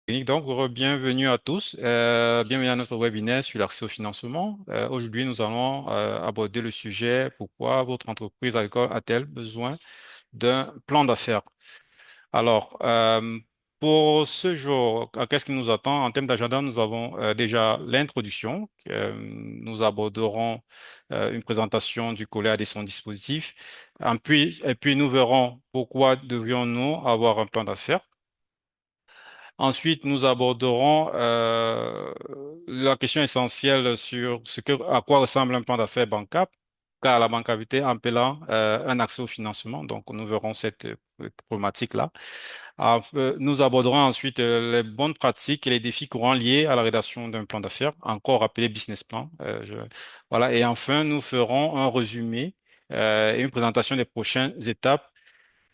Donc, bienvenue à tous. Bienvenue à notre webinaire sur l'accès au financement. Aujourd'hui, nous allons aborder le sujet pourquoi votre entreprise agricole a-t-elle besoin d'un plan d'affaires? Alors, pour ce jour, qu'est-ce qui nous attend? En termes d'agenda, nous avons déjà l'introduction. Nous aborderons une présentation du collègue et son dispositif. Et puis, nous verrons pourquoi devrions-nous avoir un plan d'affaires. Ensuite, nous aborderons la question essentielle sur à quoi ressemble un plan d'affaires bancable, car la bancabilité appelant un accès au financement. Donc, nous verrons cette problématique-là. Nous aborderons ensuite les bonnes pratiques et les défis courants liés à la rédaction d'un plan d'affaires, encore appelé business plan. Voilà. Et enfin, nous ferons un résumé et une présentation des prochaines étapes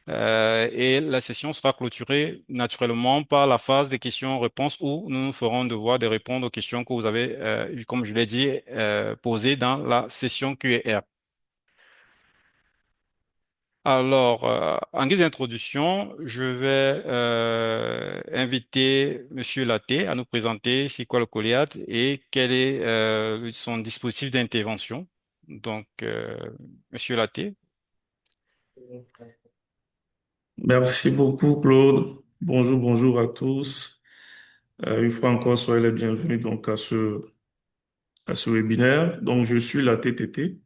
et la session sera clôturée naturellement par la phase des questions-réponses où nous nous ferons devoir de répondre aux questions que vous avez, comme je l'ai dit, posées dans la session Q&R. Alors, en guise d'introduction, je vais inviter Monsieur Laté à nous présenter c'est quoi le Goliath et quel est son dispositif d'intervention. Donc, Monsieur Laté. Merci beaucoup, Claude. Bonjour, bonjour à tous. Une fois encore, soyez les bienvenus donc à ce webinaire. Donc, je suis la TTT.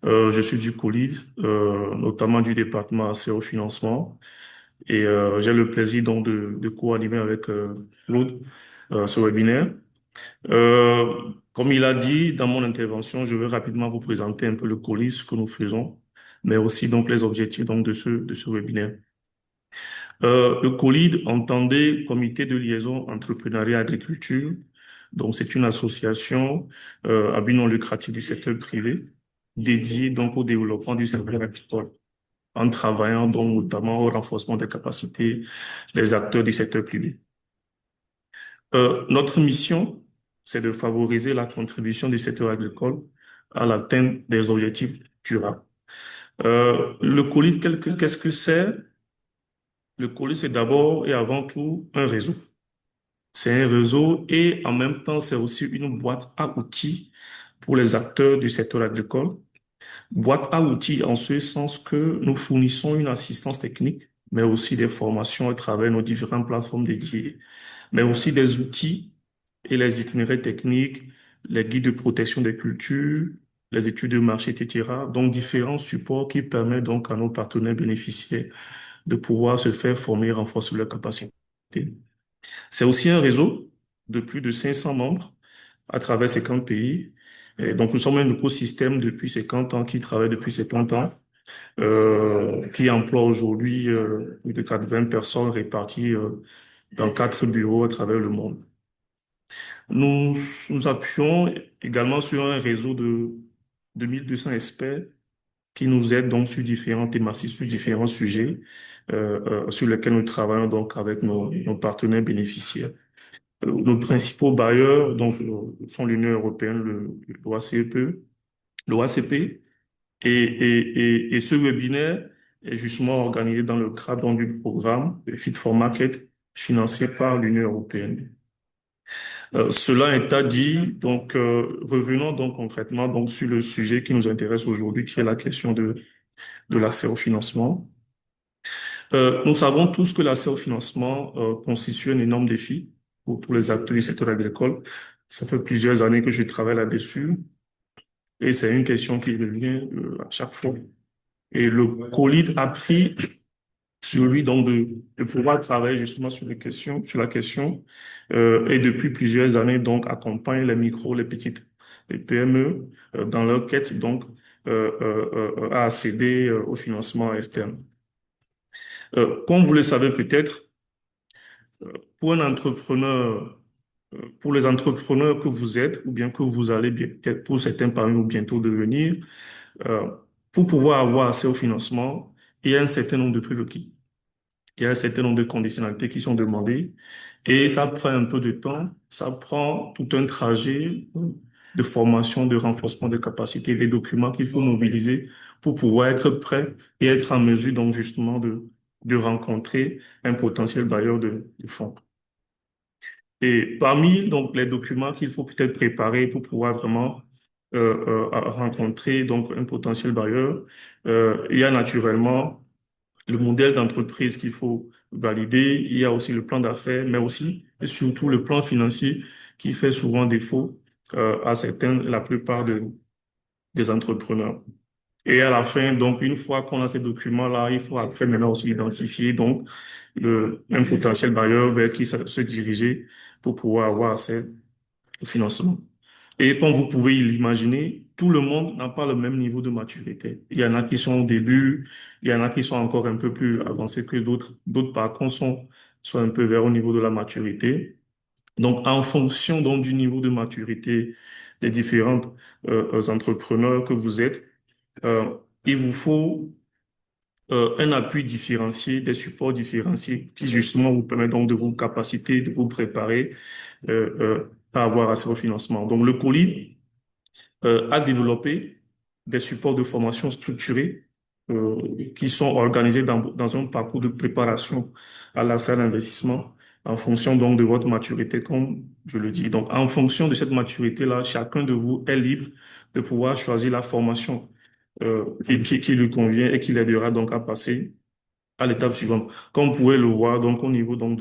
Je suis du COLID, notamment du département accès au financement. Et j'ai le plaisir donc de co-animer avec Claude ce webinaire. Euh, Comme il a dit dans mon intervention, je vais rapidement vous présenter un peu le COLID, ce que nous faisons, mais aussi donc les objectifs donc de ce webinaire. Le COLID, entendez Comité de liaison entrepreneuriat agriculture. Donc, c'est une association à but non lucratif du secteur privé dédiée donc au développement du secteur agricole en travaillant donc notamment au renforcement des capacités des acteurs du secteur privé. Notre mission, c'est de favoriser la contribution du secteur agricole à l'atteinte des objectifs durables. Le COLID, qu'est-ce que c'est? Le COLID, c'est d'abord et avant tout un réseau. C'est un réseau et en même temps, c'est aussi une boîte à outils pour les acteurs du secteur agricole. Boîte à outils en ce sens que nous fournissons une assistance technique, mais aussi des formations à travers nos différentes plateformes dédiées, mais aussi des outils et les itinéraires techniques, les guides de protection des cultures, les études de marché, etc. Donc, différents supports qui permettent donc à nos partenaires bénéficiaires de pouvoir se faire former et renforcer leurs capacités. C'est aussi un réseau de plus de 500 membres à travers 50 pays. Et donc, nous sommes un écosystème depuis 50 ans qui travaille depuis 70 ans, qui emploie aujourd'hui plus de 80 personnes réparties dans 4 bureaux à travers le monde. Nous nous appuyons également sur un réseau de 1200 experts qui nous aident donc sur différentes thématiques, sur différents sujets sur lesquels nous travaillons donc avec nos partenaires bénéficiaires. Nos principaux bailleurs donc, sont l'Union européenne, l'OACP, l'OACP, et ce webinaire est justement organisé dans le cadre donc, du programme Fit for Market financé par l'Union européenne. Cela étant dit, donc revenons donc concrètement donc sur le sujet qui nous intéresse aujourd'hui, qui est la question de l'accès au financement. Nous savons tous que l'accès au financement constitue un énorme défi pour les acteurs du secteur agricole. Ça fait plusieurs années que je travaille là-dessus et c'est une question qui revient à chaque fois. Et le COLID a pris sur lui donc de pouvoir travailler justement sur la question et depuis plusieurs années donc accompagne les micros, les petites les PME dans leur quête donc à accéder au financement externe. Comme vous le savez peut-être, pour un entrepreneur, pour les entrepreneurs que vous êtes, ou bien que vous allez peut-être pour certains parmi vous bientôt devenir, euh, pour pouvoir avoir accès au financement, il y a un certain nombre de prérequis. Il y a un certain nombre de conditionnalités qui sont demandées et ça prend un peu de temps. Ça prend tout un trajet de formation, de renforcement de capacités, des documents qu'il faut mobiliser pour pouvoir être prêt et être en mesure donc justement de rencontrer un potentiel bailleur de fonds. Et parmi donc les documents qu'il faut peut-être préparer pour pouvoir vraiment rencontrer donc un potentiel bailleur, il y a naturellement le modèle d'entreprise qu'il faut valider. Il y a aussi le plan d'affaires, mais aussi et surtout le plan financier qui fait souvent défaut à certains, la plupart des entrepreneurs. Et à la fin, donc, une fois qu'on a ces documents-là, il faut après maintenant aussi identifier donc un potentiel bailleur vers qui se diriger pour pouvoir avoir accès au financement. Et comme vous pouvez l'imaginer, tout le monde n'a pas le même niveau de maturité. Il y en a qui sont au début, il y en a qui sont encore un peu plus avancés que d'autres. D'autres, par contre, sont un peu vers au niveau de la maturité. Donc, en fonction donc du niveau de maturité des différents entrepreneurs que vous êtes, il vous faut un appui différencié, des supports différenciés qui justement vous permettent donc de vous capaciter, de vous préparer à avoir accès au financement. Donc, le colis a développé des supports de formation structurés qui sont organisés dans un parcours de préparation à la salle d'investissement en fonction donc de votre maturité, comme je le dis. Donc, en fonction de cette maturité-là, chacun de vous est libre de pouvoir choisir la formation qui lui convient et qui l'aidera donc à passer à l'étape suivante. Comme vous pouvez le voir, donc au niveau donc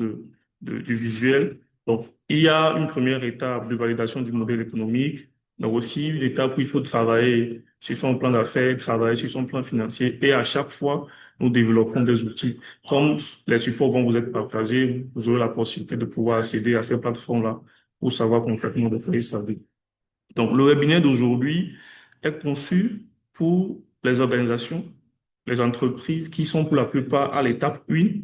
du visuel, donc il y a une première étape de validation du modèle économique, mais aussi une étape où il faut travailler sur son plan d'affaires, travailler sur son plan financier, et à chaque fois, nous développons des outils. Comme les supports vont vous être partagés, vous aurez la possibilité de pouvoir accéder à ces plateformes-là pour savoir concrètement de quoi il s'agit. Donc, le webinaire d'aujourd'hui est conçu pour les organisations, les entreprises qui sont pour la plupart à l'étape 1,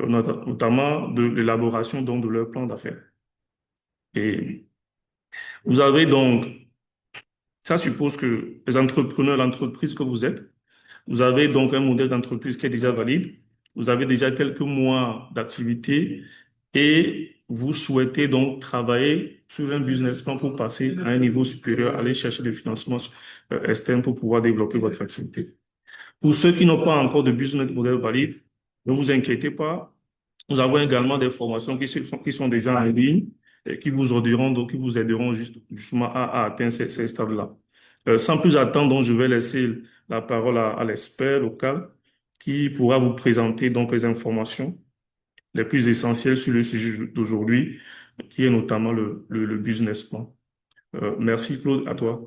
notamment de l'élaboration donc de leur plan d'affaires. Et vous avez donc, ça suppose que les entrepreneurs, l'entreprise que vous êtes, vous avez donc un modèle d'entreprise qui est déjà valide, vous avez déjà quelques mois d'activité et vous souhaitez donc travailler sur un business plan pour passer à un niveau supérieur, aller chercher des financements externes pour pouvoir développer votre activité. Pour ceux qui n'ont pas encore de business model valide, ne vous inquiétez pas. Nous avons également des formations qui sont déjà en ligne et qui vous aideront, donc, qui vous aideront justement à atteindre ces stades-là. Sans plus attendre, donc, je vais laisser la parole à l'expert local qui pourra vous présenter donc les informations les plus essentielles sur le sujet d'aujourd'hui, qui est notamment le business plan. Merci Claude, à toi.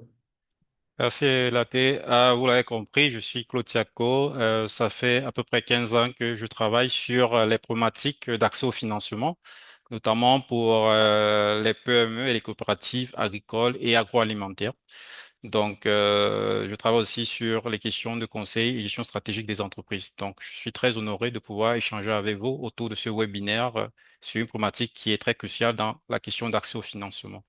Merci, Laté. Ah, vous l'avez compris, je suis Claude Tiaco. Ça fait à peu près 15 ans que je travaille sur les problématiques d'accès au financement, notamment pour les PME et les coopératives agricoles et agroalimentaires. Donc, je travaille aussi sur les questions de conseil et gestion stratégique des entreprises. Donc, je suis très honoré de pouvoir échanger avec vous autour de ce webinaire sur une problématique qui est très cruciale dans la question d'accès au financement.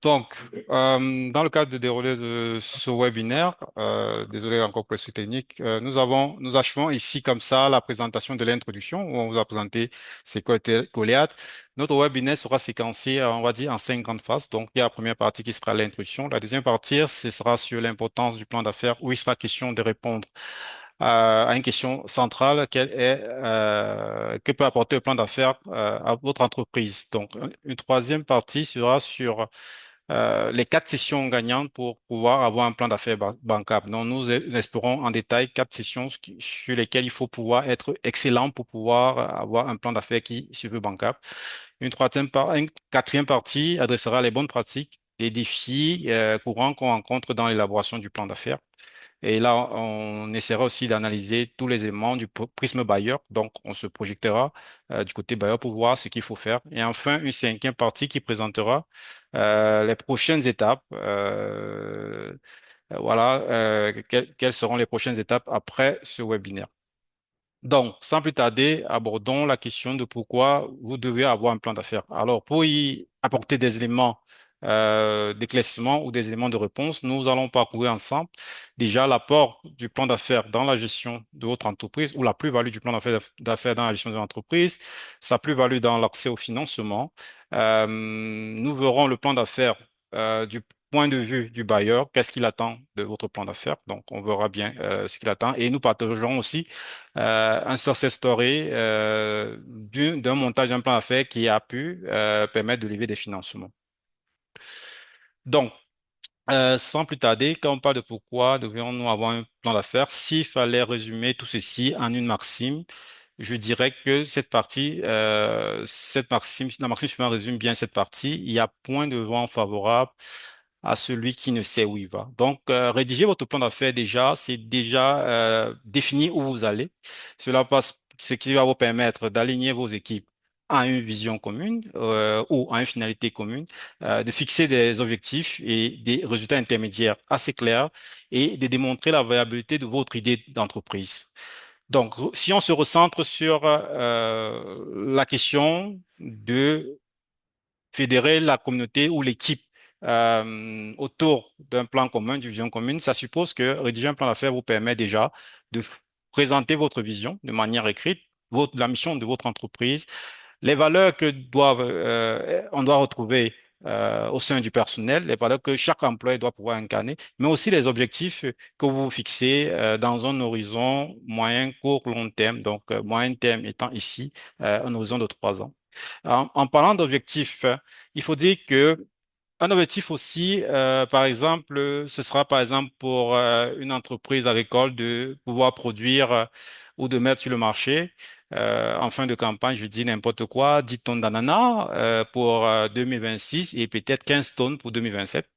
Donc, dans le cadre de déroulé de ce webinaire, désolé encore pour le souci technique, nous achevons ici comme ça la présentation de l'introduction où on vous a présenté c'est quoi Goliath. Notre webinaire sera séquencé, on va dire, en 5 grandes phases. Donc, il y a la première partie qui sera l'introduction. La deuxième partie, ce sera sur l'importance du plan d'affaires où il sera question de répondre à une question centrale, que peut apporter le plan d'affaires à votre entreprise. Donc, une troisième partie sera sur les 4 sessions gagnantes pour pouvoir avoir un plan d'affaires bancable. Donc, nous explorons en détail 4 sessions sur lesquelles il faut pouvoir être excellent pour pouvoir avoir un plan d'affaires qui se veut bancable. Une quatrième partie adressera les bonnes pratiques, les défis courants qu'on rencontre dans l'élaboration du plan d'affaires. Et là, on essaiera aussi d'analyser tous les éléments du prisme bailleur. Donc, on se projectera du côté bailleur pour voir ce qu'il faut faire. Et enfin, une cinquième partie qui présentera les prochaines étapes. Voilà, quelles seront les prochaines étapes après ce webinaire. Donc, sans plus tarder, abordons la question de pourquoi vous devez avoir un plan d'affaires. Alors, pour y apporter des éléments d'éclaircissement ou des éléments de réponse, nous allons parcourir ensemble déjà l'apport du plan d'affaires dans la gestion de votre entreprise ou la plus-value du plan d'affaires dans la gestion de l'entreprise, sa plus-value dans l'accès au financement. Nous verrons le plan d'affaires point de vue du bailleur, qu'est-ce qu'il attend de votre plan d'affaires. Donc, on verra bien ce qu'il attend. Et nous partagerons aussi un success story d'un montage d'un plan d'affaires qui a pu permettre de lever des financements. Donc, sans plus tarder, quand on parle de pourquoi devrions-nous avoir un plan d'affaires, s'il fallait résumer tout ceci en une maxime, je dirais que cette maxime, la maxime suivante résume bien cette partie. Il y a point de vent favorable à celui qui ne sait où il va. Donc, rédiger votre plan d'affaires déjà, c'est déjà définir où vous allez. Cela passe, ce qui va vous permettre d'aligner vos équipes à une vision commune ou à une finalité commune, de fixer des objectifs et des résultats intermédiaires assez clairs et de démontrer la viabilité de votre idée d'entreprise. Donc, si on se recentre sur la question de fédérer la communauté ou l'équipe autour d'un plan commun, d'une vision commune, ça suppose que rédiger un plan d'affaires vous permet déjà de présenter votre vision de manière écrite, la mission de votre entreprise, les valeurs on doit retrouver au sein du personnel, les valeurs que chaque employé doit pouvoir incarner, mais aussi les objectifs que vous vous fixez dans un horizon moyen, court, long terme. Donc, moyen terme étant ici un horizon de 3 ans. En parlant d'objectifs, il faut dire que un objectif aussi, par exemple, ce sera par exemple pour une entreprise agricole de pouvoir produire ou de mettre sur le marché en fin de campagne, je dis n'importe quoi, 10 tonnes d'ananas pour 2026 et peut-être 15 tonnes pour 2027.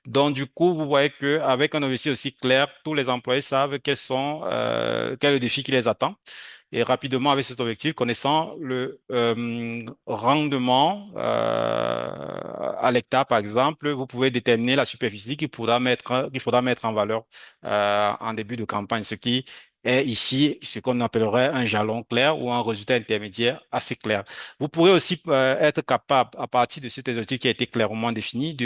Donc, du coup, vous voyez qu'avec un objectif aussi clair, tous les employés savent quel est le défi qui les attend. Et rapidement, avec cet objectif, connaissant le rendement à l'hectare, par exemple, vous pouvez déterminer la superficie qu'il faudra mettre en valeur en début de campagne, ce qui est ici ce qu'on appellerait un jalon clair ou un résultat intermédiaire assez clair. Vous pourrez aussi être capable, à partir de cet objectif qui a été clairement défini,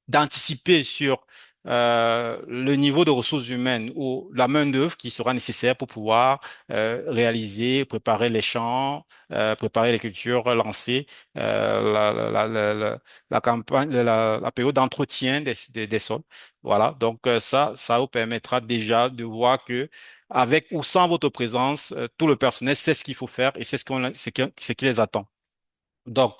d'anticiper sur le niveau de ressources humaines ou la main-d'œuvre qui sera nécessaire pour pouvoir réaliser, préparer les champs, préparer les cultures, lancer la campagne, la période d'entretien des sols. Voilà, donc ça vous permettra déjà de voir que avec ou sans votre présence, tout le personnel sait ce qu'il faut faire et sait ce qui les attend. Donc,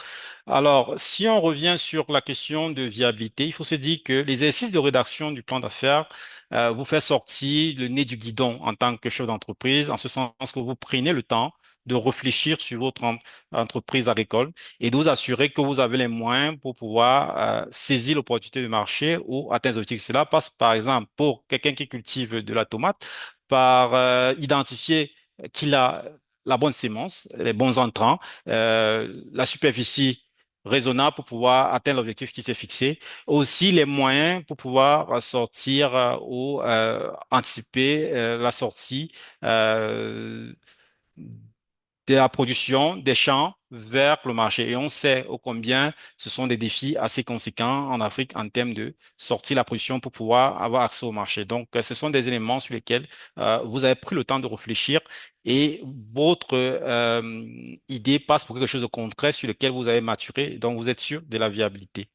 alors, si on revient sur la question de viabilité, il faut se dire que l'exercice de rédaction du plan d'affaires vous fait sortir le nez du guidon en tant que chef d'entreprise, en ce sens que vous prenez le temps de réfléchir sur votre entreprise agricole et de vous assurer que vous avez les moyens pour pouvoir saisir l'opportunité de marché ou atteindre les objectifs. Cela passe, par exemple, pour quelqu'un qui cultive de la tomate, par identifier qu'il a la bonne sémence, les bons entrants, la superficie raisonnable pour pouvoir atteindre l'objectif qui s'est fixé, aussi les moyens pour pouvoir sortir ou anticiper la sortie euh, de la production des champs vers le marché. Et on sait ô combien ce sont des défis assez conséquents en Afrique en termes de sortir la production pour pouvoir avoir accès au marché. Donc, ce sont des éléments sur lesquels vous avez pris le temps de réfléchir et votre idée passe pour quelque chose de concret sur lequel vous avez maturé, donc vous êtes sûr de la viabilité.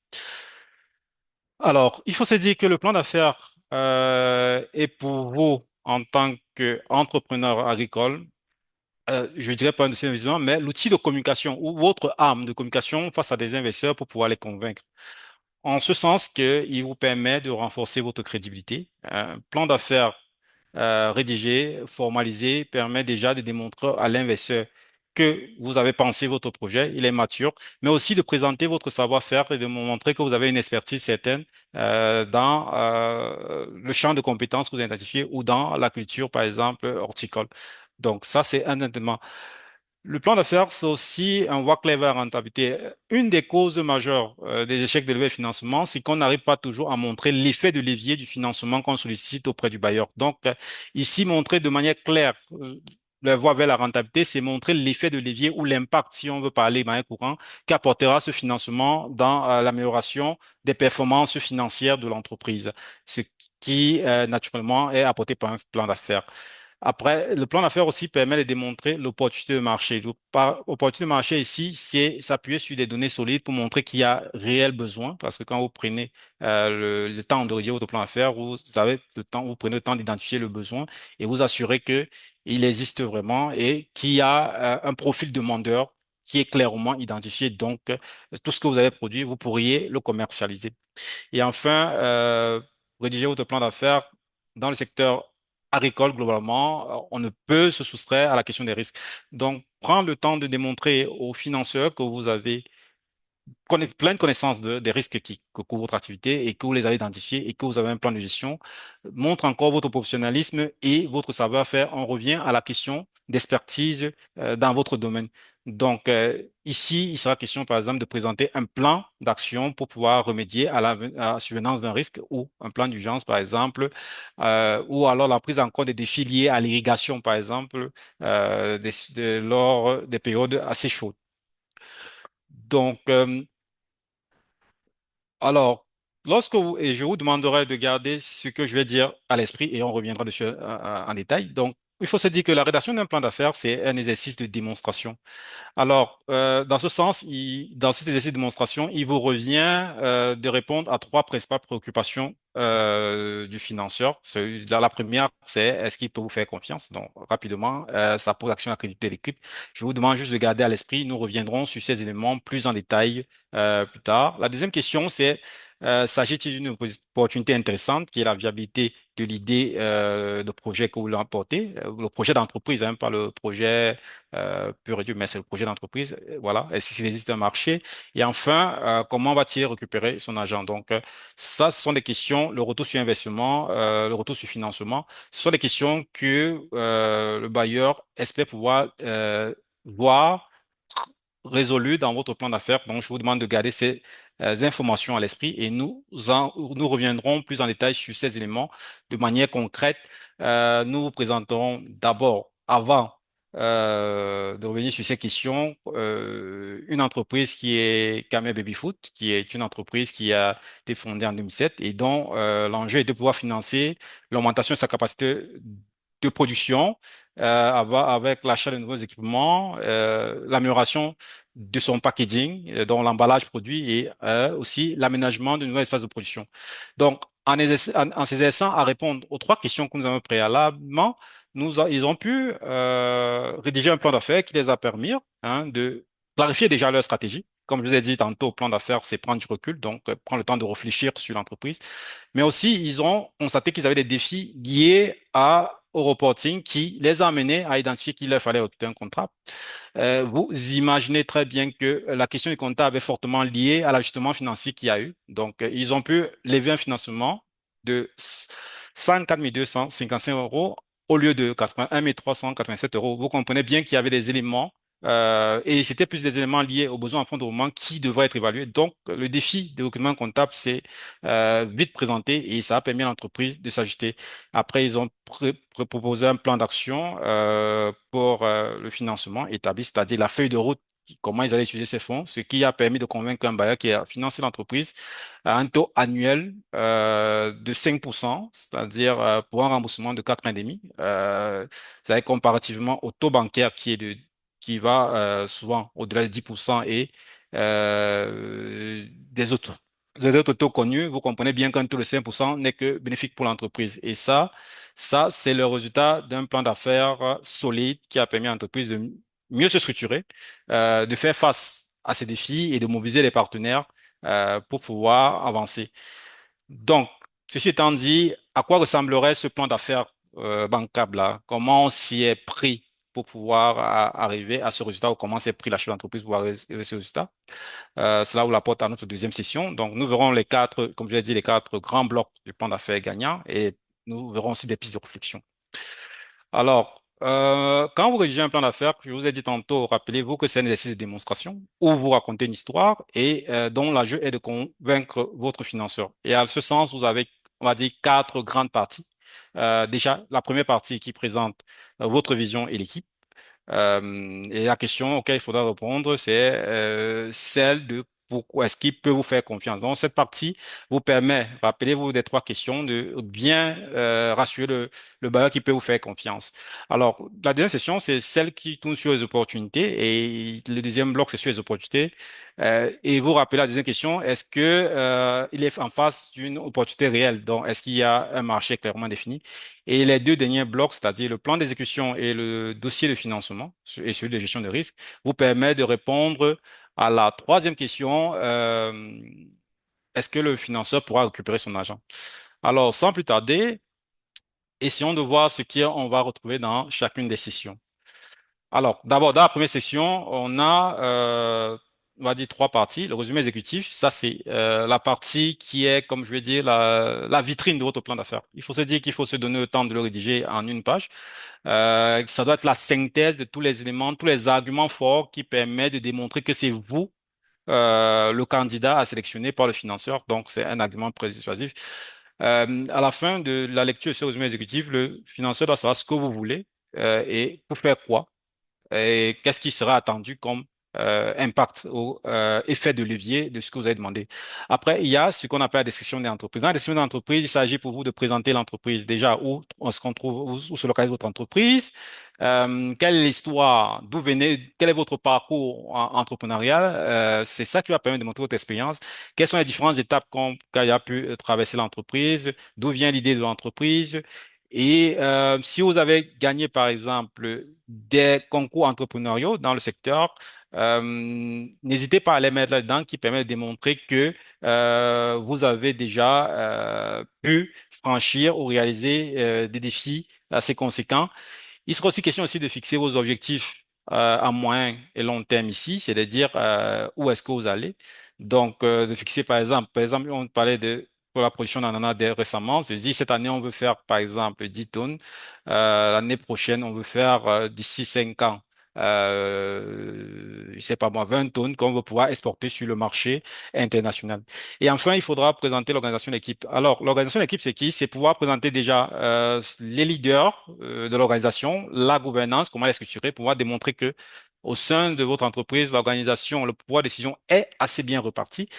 Alors, il faut se dire que le plan d'affaires est pour vous en tant qu'entrepreneur agricole je dirais pas un dossier d'investissement, mais l'outil de communication ou votre arme de communication face à des investisseurs pour pouvoir les convaincre. En ce sens qu'il vous permet de renforcer votre crédibilité. Un plan d'affaires rédigé, formalisé, permet déjà de démontrer à l'investisseur que vous avez pensé votre projet, il est mature, mais aussi de présenter votre savoir-faire et de montrer que vous avez une expertise certaine dans le champ de compétences que vous avez identifié ou dans la culture, par exemple, horticole. Donc ça, c'est un élément. Le plan d'affaires, c'est aussi un voie clé vers la rentabilité. Une des causes majeures des échecs de levée de financement, c'est qu'on n'arrive pas toujours à montrer l'effet de levier du financement qu'on sollicite auprès du bailleur. Donc, ici, montrer de manière claire la voie vers la rentabilité, c'est montrer l'effet de levier ou l'impact, si on veut parler de manière courante, qu'apportera ce financement dans l'amélioration des performances financières de l'entreprise, ce qui, naturellement, est apporté par un plan d'affaires. Après, le plan d'affaires aussi permet de démontrer l'opportunité de marché. Donc, par opportunité de marché ici, c'est s'appuyer sur des données solides pour montrer qu'il y a réel besoin. Parce que quand vous prenez le temps de rédiger votre plan d'affaires, vous avez le temps, vous prenez le temps d'identifier le besoin et vous assurez que il existe vraiment et qu'il y a un profil demandeur qui est clairement identifié. Donc, tout ce que vous avez produit, vous pourriez le commercialiser. Et enfin, rédiger votre plan d'affaires dans le secteur agricole globalement, on ne peut se soustraire à la question des risques. Donc, prendre le temps de démontrer aux financeurs que vous avez pleine connaissance des risques que couvre votre activité et que vous les avez identifiés et que vous avez un plan de gestion, montre encore votre professionnalisme et votre savoir-faire. On revient à la question d'expertise dans votre domaine. Donc, ici, il sera question, par exemple, de présenter un plan d'action pour pouvoir remédier à la survenance d'un risque ou un plan d'urgence, par exemple, ou alors la prise en compte des défis liés à l'irrigation, par exemple, lors des périodes assez chaudes. Donc, alors, et je vous demanderai de garder ce que je vais dire à l'esprit et on reviendra dessus en détail. Donc, il faut se dire que la rédaction d'un plan d'affaires, c'est un exercice de démonstration. Alors, dans ce sens, dans cet exercice de démonstration, il vous revient de répondre à trois principales préoccupations du financeur. La première, c'est est-ce qu'il peut vous faire confiance? Donc, rapidement, ça pose action à la crédibilité de l'équipe. Je vous demande juste de garder à l'esprit. Nous reviendrons sur ces éléments plus en détail plus tard. La deuxième question, c'est s'agit-il d'une opportunité intéressante qui est la viabilité de l'idée de projet que vous voulez apporter, le projet d'entreprise, hein, pas le projet pur et dur, mais c'est le projet d'entreprise. Voilà. Est-ce qu'il existe un marché? Et enfin, comment va-t-il récupérer son argent? Donc, ça, ce sont des questions, le retour sur investissement, le retour sur financement, ce sont des questions que le bailleur espère pouvoir voir résolu dans votre plan d'affaires. Donc, je vous demande de garder ces informations à l'esprit et nous reviendrons plus en détail sur ces éléments de manière concrète. Nous vous présenterons d'abord, avant de revenir sur ces questions, une entreprise qui est Camel Baby Food, qui est une entreprise qui a été fondée en 2007 et dont l'enjeu est de pouvoir financer l'augmentation de sa capacité de production avec l'achat de nouveaux équipements, l'amélioration de son packaging, dont l'emballage produit et aussi l'aménagement de nouveaux espaces de production. Donc, en s'exerçant à répondre aux trois questions que nous avons préalablement, ils ont pu rédiger un plan d'affaires qui les a permis de clarifier déjà leur stratégie. Comme je vous ai dit tantôt, plan d'affaires, c'est prendre du recul, donc prendre le temps de réfléchir sur l'entreprise. Mais aussi, ils ont constaté qu'ils avaient des défis liés au reporting qui les a amenés à identifier qu'il leur fallait obtenir un contrat. Vous imaginez très bien que la question du comptable est fortement liée à l'ajustement financier qu'il y a eu. Donc, ils ont pu lever un financement de 104 255 euros au lieu de 81 387 euros. Vous comprenez bien qu'il y avait des éléments et c'était plus des éléments liés aux besoins en fonds de roulement qui devraient être évalués. Donc, le défi des documents comptables s'est vite présenté et ça a permis à l'entreprise de s'ajuster. Après, ils ont proposé un plan d'action pour le financement établi, c'est-à-dire la feuille de route, comment ils allaient utiliser ces fonds, ce qui a permis de convaincre un bailleur qui a financé l'entreprise à un taux annuel de 5%, c'est-à-dire pour un remboursement de 4,5 ans. C'est-à-dire comparativement au taux bancaire qui va souvent au-delà de 10% et des autres. Les autres taux connus, vous comprenez bien qu'un taux de 5% n'est que bénéfique pour l'entreprise. Et ça, c'est le résultat d'un plan d'affaires solide qui a permis à l'entreprise de mieux se structurer, de faire face à ces défis et de mobiliser les partenaires pour pouvoir avancer. Donc, ceci étant dit, à quoi ressemblerait ce plan d'affaires bancable là? Comment on s'y est pris pour pouvoir arriver à ce résultat ou comment s'est pris la chef d'entreprise pour arriver à ce résultat? Cela vous l'apporte à notre deuxième session. Donc, nous verrons les quatre, comme je l'ai dit, les quatre grands blocs du plan d'affaires gagnant et nous verrons aussi des pistes de réflexion. Alors, quand vous rédigez un plan d'affaires, je vous ai dit tantôt, rappelez-vous que c'est un exercice de démonstration où vous racontez une histoire et dont l'enjeu est de convaincre votre financeur. Et à ce sens, vous avez, on va dire, quatre grandes parties. Déjà, la première partie qui présente votre vision et l'équipe. Et la question auquel il faudra répondre, c'est celle de pourquoi est-ce qu'il peut vous faire confiance. Donc, cette partie vous permet, rappelez-vous des trois questions, de bien rassurer le bailleur qui peut vous faire confiance. Alors, la deuxième session, c'est celle qui tourne sur les opportunités et le deuxième bloc, c'est sur les opportunités. Et vous rappelez la deuxième question, est-ce que il est en face d'une opportunité réelle? Donc, est-ce qu'il y a un marché clairement défini? Et les deux derniers blocs, c'est-à-dire le plan d'exécution et le dossier de financement et celui de gestion de risque, vous permet de répondre à la troisième question, est-ce que le financeur pourra récupérer son argent? Alors, sans plus tarder, essayons de voir ce qu'on va retrouver dans chacune des sessions. Alors, d'abord, dans la première section, on a, on va dire, trois parties. Le résumé exécutif, ça, c'est la partie qui est, comme je vais dire, la vitrine de votre plan d'affaires. Il faut se dire qu'il faut se donner le temps de le rédiger en une page. Ça doit être la synthèse de tous les éléments, tous les arguments forts qui permettent de démontrer que c'est vous le candidat à sélectionner par le financeur. Donc, c'est un argument très dissuasif. À la fin de la lecture de ce résumé exécutif, le financeur doit savoir ce que vous voulez et pour faire quoi et qu'est-ce qui sera attendu comme impact ou effet de levier de ce que vous avez demandé. Après, il y a ce qu'on appelle la description de l'entreprise. Dans la description de l'entreprise, il s'agit pour vous de présenter l'entreprise déjà où est-ce qu'on trouve, où se localise votre entreprise, quelle est l'histoire, d'où venez, quel est votre parcours entrepreneurial. C'est ça qui va permettre de montrer votre expérience. Quelles sont les différentes étapes qu'a pu traverser l'entreprise, d'où vient l'idée de l'entreprise. Et si vous avez gagné, par exemple, des concours entrepreneuriaux dans le secteur, n'hésitez pas à les mettre là-dedans qui permet de démontrer que vous avez déjà pu franchir ou réaliser des défis assez conséquents. Il sera aussi question aussi de fixer vos objectifs à moyen et long terme ici, c'est-à-dire où est-ce que vous allez. Donc, de fixer par exemple, on parlait de pour la production d'ananas récemment, c'est-à-dire cette année on veut faire par exemple 10 tonnes, l'année prochaine on veut faire d'ici 5 ans. Je sais pas moi, 20 tonnes qu'on veut pouvoir exporter sur le marché international. Et enfin, il faudra présenter l'organisation d'équipe. Alors, l'organisation d'équipe, c'est qui? C'est pouvoir présenter déjà les leaders de l'organisation, la gouvernance, comment elle est structurée, pouvoir démontrer que au sein de votre entreprise, l'organisation, le pouvoir de décision est assez bien reparti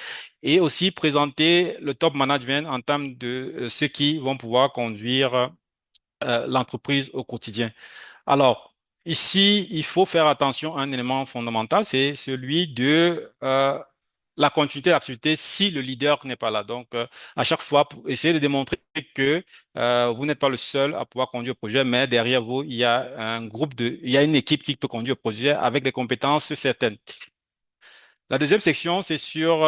et aussi présenter le top management en termes de ceux qui vont pouvoir conduire l'entreprise au quotidien. Alors, ici, il faut faire attention à un élément fondamental, c'est celui de la continuité d'activité si le leader n'est pas là. Donc, à chaque fois, pour essayer de démontrer que vous n'êtes pas le seul à pouvoir conduire le projet, mais derrière vous, il y a il y a une équipe qui peut conduire le projet avec des compétences certaines. La deuxième section, c'est sur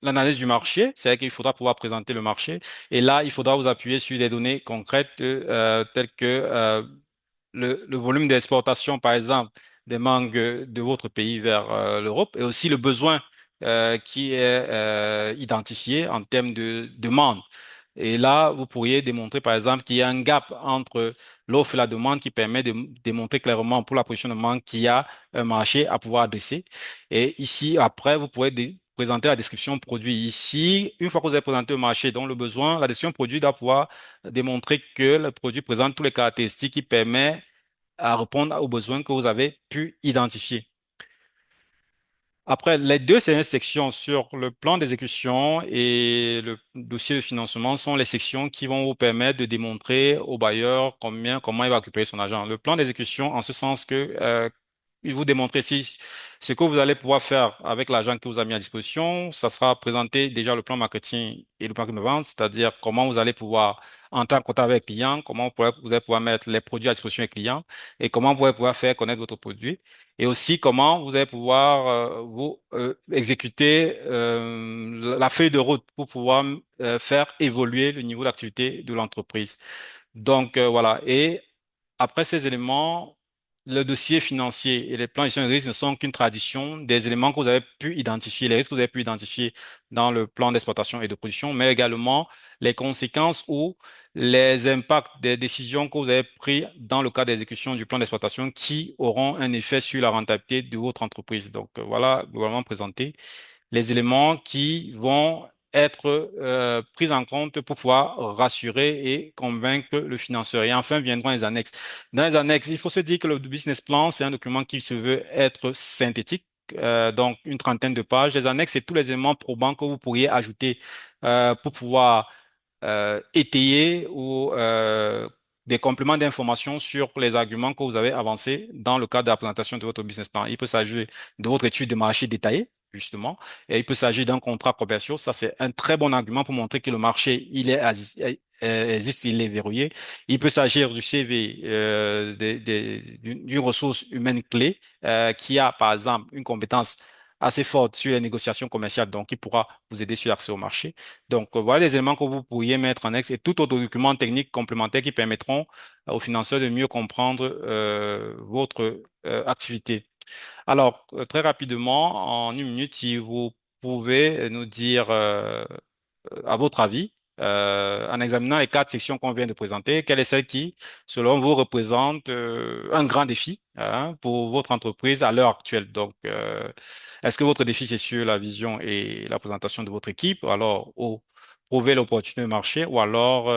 l'analyse du marché. C'est-à-dire qu'il faudra pouvoir présenter le marché. Et là, il faudra vous appuyer sur des données concrètes telles que le volume d'exportation, par exemple, des mangues de votre pays vers l'Europe et aussi le besoin qui est identifié en termes de demande. Et là, vous pourriez démontrer, par exemple, qu'il y a un gap entre l'offre et la demande qui permet de démontrer clairement pour la position de demande qu'il y a un marché à pouvoir adresser. Et ici, après, vous pourrez présenter la description produit. Ici, une fois que vous avez présenté le marché dont le besoin, la description produit doit pouvoir démontrer que le produit présente toutes les caractéristiques qui permettent à répondre aux besoins que vous avez pu identifier. Après, les deux dernières sections sur le plan d'exécution et le dossier de financement sont les sections qui vont vous permettre de démontrer au bailleur comment il va récupérer son argent. Le plan d'exécution, en ce sens que il vous démontrer si ce que vous allez pouvoir faire avec l'argent que vous avez mis à disposition, ça sera présenter déjà le plan marketing et le plan de vente, c'est-à-dire comment vous allez pouvoir entrer en contact avec les clients, comment vous allez pouvoir mettre les produits à disposition des clients et comment vous allez pouvoir faire connaître votre produit et aussi comment vous allez pouvoir exécuter la feuille de route pour pouvoir faire évoluer le niveau d'activité de l'entreprise. Donc voilà. Et après ces éléments, le dossier financier et les plans de gestion de risque ne sont qu'une tradition des éléments que vous avez pu identifier, les risques que vous avez pu identifier dans le plan d'exploitation et de production, mais également les conséquences ou les impacts des décisions que vous avez prises dans le cadre d'exécution du plan d'exploitation qui auront un effet sur la rentabilité de votre entreprise. Donc voilà, globalement présenté les éléments qui vont être pris en compte pour pouvoir rassurer et convaincre le financeur. Et enfin viendront les annexes. Dans les annexes, il faut se dire que le business plan, c'est un document qui se veut être synthétique. donc une trentaine de pages. Les annexes, c'est tous les éléments probants que vous pourriez ajouter pour pouvoir étayer ou des compléments d'information sur les arguments que vous avez avancés dans le cadre de la présentation de votre business plan. Il peut s'agir de votre étude de marché détaillée, justement, et il peut s'agir d'un contrat commercial. Ça, c'est un très bon argument pour montrer que le marché, existe, il est verrouillé. Il peut s'agir du CV, d'une ressource humaine clé qui a, par exemple, une compétence assez forte sur les négociations commerciales, donc qui pourra vous aider sur l'accès au marché. Donc, voilà les éléments que vous pourriez mettre en ex et tout autre document technique complémentaire qui permettront aux financeurs de mieux comprendre votre activité. Alors, très rapidement, en une minute, si vous pouvez nous dire, à votre avis, en examinant les quatre sections qu'on vient de présenter, quelle est celle qui, selon vous, représente un grand défi hein, pour votre entreprise à l'heure actuelle? Donc, est-ce que votre défi, c'est sur la vision et la présentation de votre équipe, ou alors prouver l'opportunité de marché, ou alors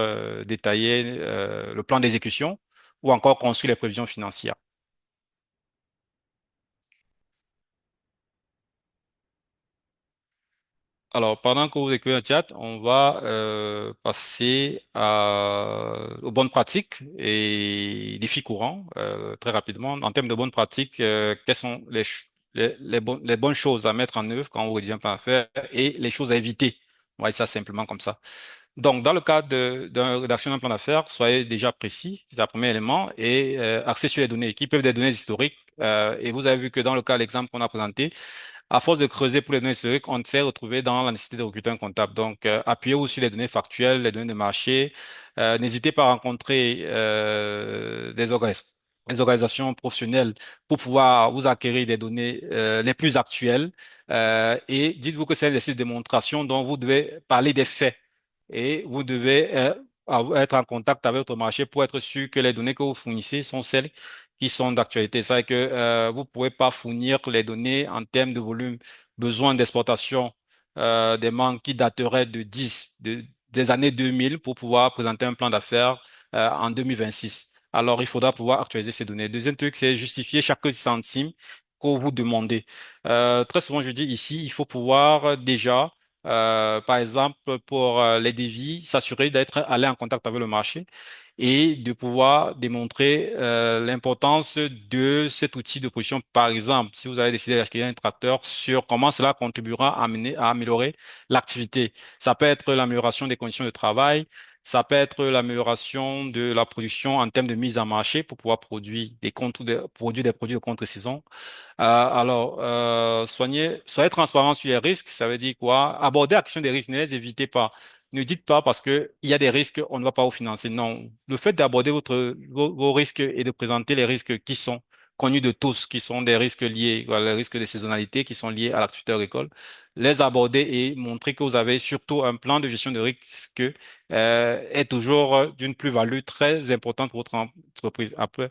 détailler le plan d'exécution, ou encore construire les prévisions financières? Alors, pendant que vous écoutez le chat, on va passer aux bonnes pratiques et défis courants très rapidement. En termes de bonnes pratiques, quelles sont les bonnes choses à mettre en œuvre quand vous rédigez un plan d'affaires et les choses à éviter? On va dire ça simplement comme ça. Donc, dans le cadre de rédaction d'un plan d'affaires, soyez déjà précis, c'est le premier élément, et axé sur les données qui peuvent être des données historiques. Et vous avez vu que dans le cas de l'exemple qu'on a présenté, à force de creuser pour les données historiques, on s'est retrouvé dans la nécessité de recruter un comptable. Donc, appuyez-vous sur les données factuelles, les données de marché. N'hésitez pas à rencontrer des organisations professionnelles pour pouvoir vous acquérir des données les plus actuelles. Et dites-vous que c'est un exercice de démonstration dont vous devez parler des faits. Et vous devez être en contact avec votre marché pour être sûr que les données que vous fournissez sont celles qui sont d'actualité. C'est que vous ne pouvez pas fournir les données en termes de volume, besoin d'exportation des manques qui dateraient des années 2000 pour pouvoir présenter un plan d'affaires en 2026. Alors, il faudra pouvoir actualiser ces données. Deuxième truc, c'est justifier chaque centime que vous demandez. Très souvent, je dis ici, il faut pouvoir déjà, par exemple, pour les devis, s'assurer d'être allé en contact avec le marché et de pouvoir démontrer l'importance de cet outil de production. Par exemple, si vous avez décidé d'acheter un tracteur, sur comment cela contribuera à améliorer l'activité. Ça peut être l'amélioration des conditions de travail, ça peut être l'amélioration de la production en termes de mise en marché pour pouvoir produire des produits de contre-saison. Soyez transparent sur les risques, ça veut dire quoi? Aborder la question des risques, ne les évitez pas. Ne dites pas parce que il y a des risques, on ne va pas vous financer. Non. Le fait d'aborder vos risques et de présenter les risques qui sont connus de tous, qui sont des risques liés, voilà, les risques de saisonnalité qui sont liés à l'activité agricole, les aborder et montrer que vous avez surtout un plan de gestion de risque est toujours d'une plus-value très importante pour votre entreprise. Après,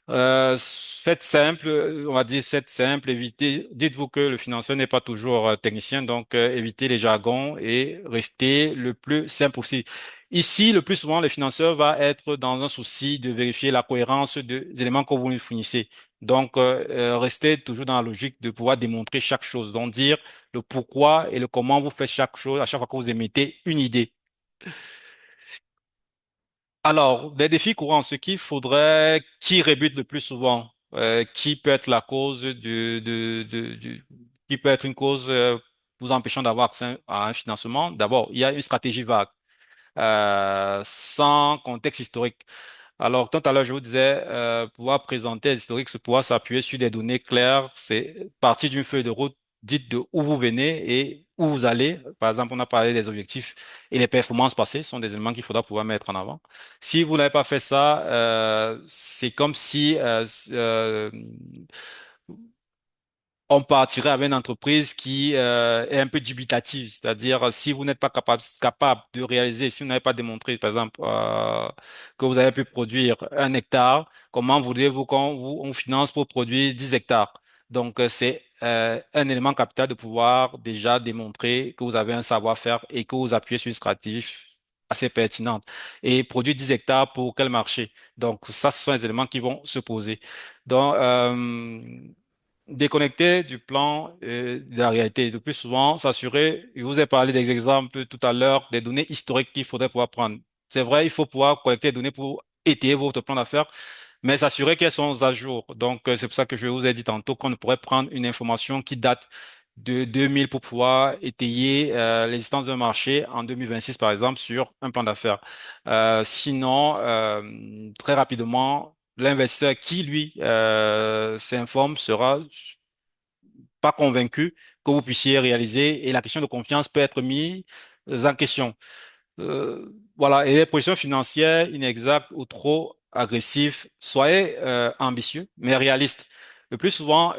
faites simple, on va dire faites simple, évitez, dites-vous que le financeur n'est pas toujours technicien, donc évitez les jargons et restez le plus simple possible. Ici, le plus souvent, le financeur va être dans un souci de vérifier la cohérence des éléments que vous lui fournissez. Donc, restez toujours dans la logique de pouvoir démontrer chaque chose, donc dire le pourquoi et le comment vous faites chaque chose à chaque fois que vous émettez une idée. Alors, des défis courants, ce qu'il faudrait, qui rebute le plus souvent, qui peut être la cause qui peut être une cause vous empêchant d'avoir accès à un financement. D'abord, il y a une stratégie vague, sans contexte historique. Alors, tout à l'heure, je vous disais, pouvoir présenter les historiques, c'est pouvoir s'appuyer sur des données claires, c'est partir d'une feuille de route, dites de où vous venez et où vous allez. Par exemple, on a parlé des objectifs et les performances passées sont des éléments qu'il faudra pouvoir mettre en avant. Si vous n'avez pas fait ça, c'est comme si on partirait avec une entreprise qui est un peu dubitative, c'est-à-dire si vous n'êtes pas capable de réaliser, si vous n'avez pas démontré, par exemple, que vous avez pu produire 1 hectare, comment voudriez-vous on finance pour produire 10 hectares? Donc, c'est un élément capital de pouvoir déjà démontrer que vous avez un savoir-faire et que vous appuyez sur une stratégie assez pertinente. Et produire 10 hectares pour quel marché? Donc, ça, ce sont les éléments qui vont se poser. Donc, déconnecter du plan de la réalité. Le plus souvent, s'assurer, je vous ai parlé des exemples tout à l'heure, des données historiques qu'il faudrait pouvoir prendre. C'est vrai, il faut pouvoir collecter des données pour étayer votre plan d'affaires, mais s'assurer qu'elles sont à jour. Donc, c'est pour ça que je vous ai dit tantôt qu'on ne pourrait prendre une information qui date de 2000 pour pouvoir étayer l'existence d'un marché en 2026, par exemple, sur un plan d'affaires. Sinon, très rapidement, l'investisseur qui, lui, s'informe sera pas convaincu que vous puissiez réaliser et la question de confiance peut être mise en question. Voilà, et les positions financières inexactes ou trop agressives, soyez ambitieux, mais réalistes. Le plus souvent,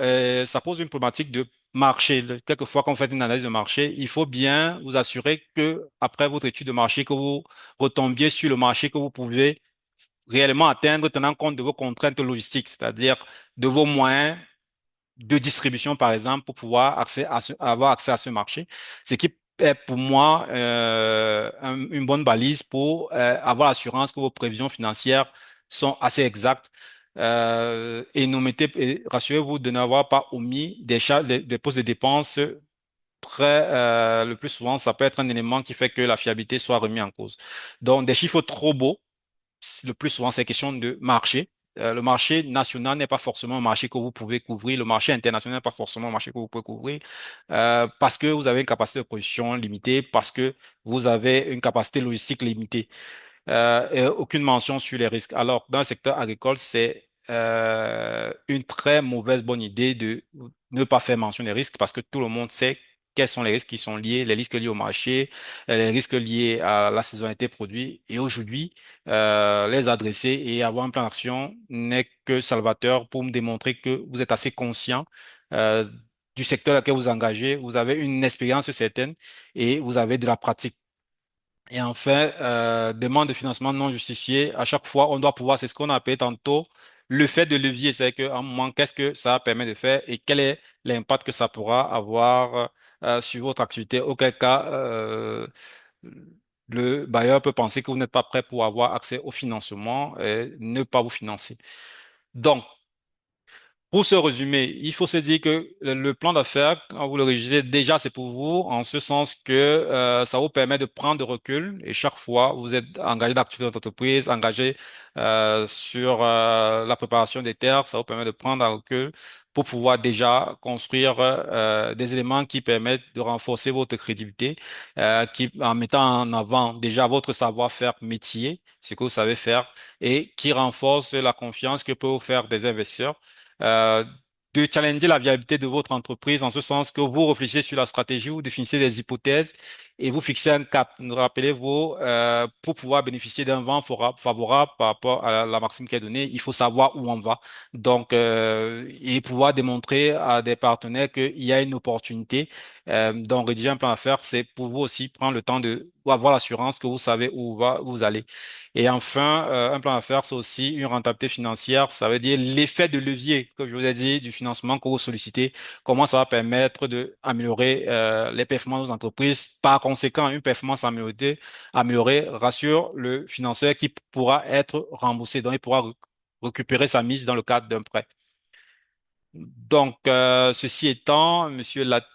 ça pose une problématique de marché. Quelquefois, quand vous faites une analyse de marché, il faut bien vous assurer que après votre étude de marché, que vous retombiez sur le marché que vous pouvez réellement atteindre, tenant compte de vos contraintes logistiques, c'est-à-dire de vos moyens de distribution, par exemple, pour pouvoir avoir accès à ce marché. Ce qui est pour moi une bonne balise pour avoir l'assurance que vos prévisions financières sont assez exactes. Et et rassurez-vous de n'avoir pas omis des postes de dépenses le plus souvent, ça peut être un élément qui fait que la fiabilité soit remise en cause. Donc, des chiffres trop beaux, le plus souvent, c'est question de marché. Le marché national n'est pas forcément un marché que vous pouvez couvrir. Le marché international n'est pas forcément un marché que vous pouvez couvrir parce que vous avez une capacité de production limitée, parce que vous avez une capacité logistique limitée et aucune mention sur les risques. Alors, dans le secteur agricole, c'est une très mauvaise bonne idée de ne pas faire mention des risques parce que tout le monde sait quels sont les risques qui sont liés, les risques liés au marché, les risques liés à la saisonnalité des produits. Et aujourd'hui, les adresser et avoir un plan d'action n'est que salvateur pour me démontrer que vous êtes assez conscient euh, du secteur dans lequel vous engagez, vous avez une expérience certaine et vous avez de la pratique. Et enfin, demande de financement non justifié. À chaque fois, on doit pouvoir, c'est ce qu'on a appelé tantôt, le fait de levier. C'est qu'à un moment, qu'est-ce que ça permet de faire et quel est l'impact que ça pourra avoir sur votre activité. Auquel cas, le bailleur peut penser que vous n'êtes pas prêt pour avoir accès au financement et ne pas vous financer. Donc, pour ce résumé, il faut se dire que le plan d'affaires, quand vous le rédigez, déjà, c'est pour vous, en ce sens que ça vous permet de prendre de recul et chaque fois, vous êtes engagé dans l'activité de votre entreprise, engagé sur la préparation des terres, ça vous permet de prendre un recul pour pouvoir déjà construire des éléments qui permettent de renforcer votre crédibilité, en mettant en avant déjà votre savoir-faire métier, ce que vous savez faire, et qui renforce la confiance que peuvent vous faire des investisseurs euh, de challenger la viabilité de votre entreprise en ce sens que vous réfléchissez sur la stratégie, vous définissez des hypothèses et vous fixez un cap. Rappelez-vous, pour pouvoir bénéficier d'un vent favorable par rapport à la maxime qui est donnée, il faut savoir où on va. Donc, et pouvoir démontrer à des partenaires qu'il y a une opportunité. Donc, rédiger un plan d'affaires, c'est pour vous aussi prendre le temps de avoir l'assurance que vous savez où vous allez. Et enfin, un plan d'affaires, c'est aussi une rentabilité financière. Ça veut dire l'effet de levier que je vous ai dit du financement que vous sollicitez, comment ça va permettre d'améliorer les performances des entreprises. Par conséquent, une performance améliorée rassure le financeur qui pourra être remboursé. Donc, il pourra récupérer sa mise dans le cadre d'un prêt. Donc, ceci étant, Monsieur Latte,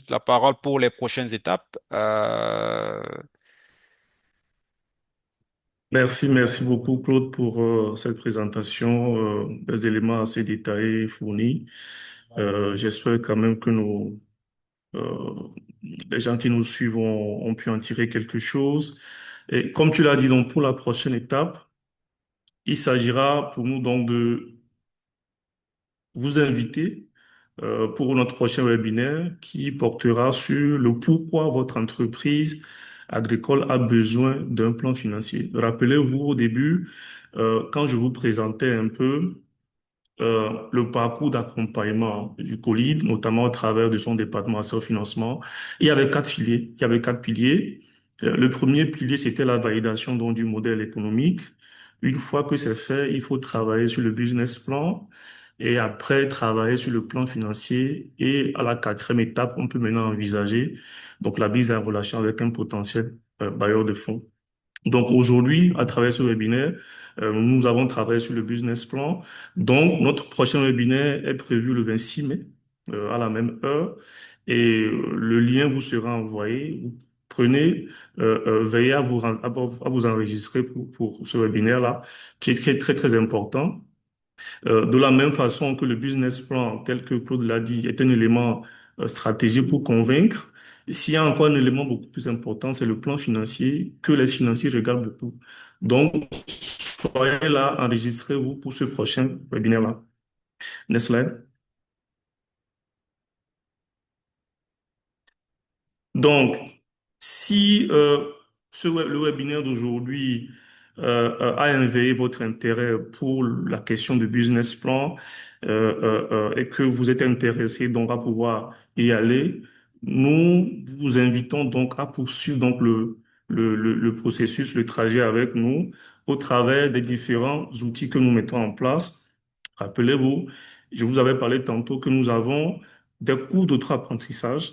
la parole pour les prochaines étapes. Merci beaucoup, Claude, pour cette présentation, des éléments assez détaillés et fournis. J'espère quand même que euh, les gens qui nous suivent ont pu en tirer quelque chose. Et comme tu l'as dit, donc, pour la prochaine étape, il s'agira pour nous donc de vous inviter pour notre prochain webinaire qui portera sur le pourquoi votre entreprise agricole a besoin d'un plan financier. Rappelez-vous au début, quand je vous présentais un peu le parcours d'accompagnement du COLID, notamment au travers de son département accès au financement, il y avait quatre piliers. Il y avait quatre piliers. Le premier pilier, c'était la validation donc, du modèle économique. Une fois que c'est fait, il faut travailler sur le business plan et après travailler sur le plan financier. Et à la quatrième étape, on peut maintenant envisager donc la mise en relation avec un potentiel bailleur de fonds. Donc aujourd'hui, à travers ce webinaire, nous avons travaillé sur le business plan. Donc notre prochain webinaire est prévu le 26 mai à la même heure et le lien vous sera envoyé. Vous prenez, veillez à vous enregistrer pour ce webinaire-là qui est très très important. De la même façon que le business plan, tel que Claude l'a dit, est un élément stratégique pour convaincre, s'il y a encore un élément beaucoup plus important, c'est le plan financier que les financiers regardent beaucoup. Donc, soyez là, enregistrez-vous pour ce prochain webinaire-là. Next slide. Donc, si le webinaire d'aujourd'hui a éveillé votre intérêt pour la question de business plan et que vous êtes intéressé donc à pouvoir y aller, nous vous invitons donc à poursuivre donc le processus, le trajet avec nous au travers des différents outils que nous mettons en place. Rappelez-vous, je vous avais parlé tantôt que nous avons des cours d'auto-apprentissage.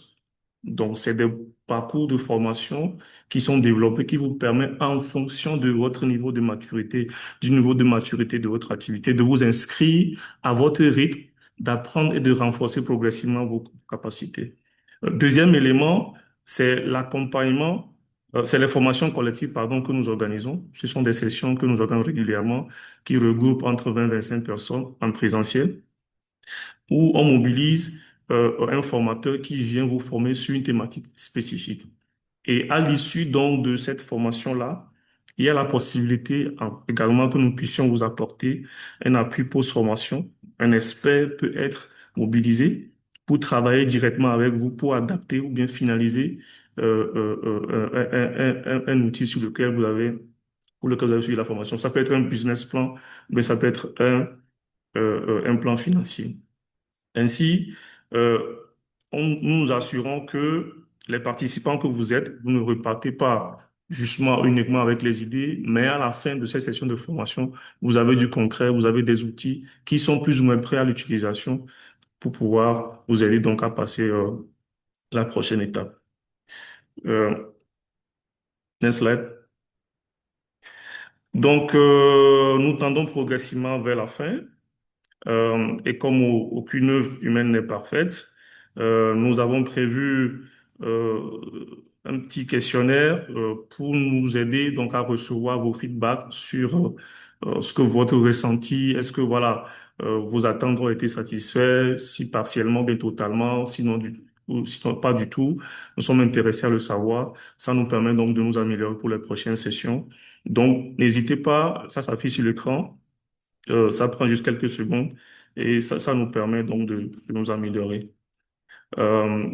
Donc, c'est des parcours de formation qui sont développés, qui vous permettent, en fonction de votre niveau de maturité, du niveau de maturité de votre activité, de vous inscrire à votre rythme, d'apprendre et de renforcer progressivement vos capacités. Deuxième élément, c'est l'accompagnement, c'est les formations collectives, pardon, que nous organisons. Ce sont des sessions que nous organisons régulièrement qui regroupent entre 20 et 25 personnes en présentiel où on mobilise un formateur qui vient vous former sur une thématique spécifique. Et à l'issue donc de cette formation-là, il y a la possibilité également que nous puissions vous apporter un appui post-formation. Un expert peut être mobilisé pour travailler directement avec vous, pour adapter ou bien finaliser un outil sur lequel vous avez, pour lequel vous avez suivi la formation. Ça peut être un business plan, mais ça peut être un plan financier. Ainsi, euh, nous nous assurons que les participants que vous êtes, vous ne repartez pas justement uniquement avec les idées, mais à la fin de cette session de formation, vous avez du concret, vous avez des outils qui sont plus ou moins prêts à l'utilisation pour pouvoir vous aider donc à passer la prochaine étape. Euh, Next slide. Donc, nous tendons progressivement vers la fin. Et comme aucune œuvre humaine n'est parfaite, nous avons prévu un petit questionnaire pour nous aider donc à recevoir vos feedbacks sur ce que votre ressenti, est-ce que voilà vos attentes ont été satisfaites, si partiellement, bien totalement, sinon ou sinon pas du tout. Nous sommes intéressés à le savoir. Ça nous permet donc de nous améliorer pour les prochaines sessions. Donc, n'hésitez pas, ça s'affiche sur l'écran. Ça prend juste quelques secondes et ça nous permet donc de nous améliorer. Euh,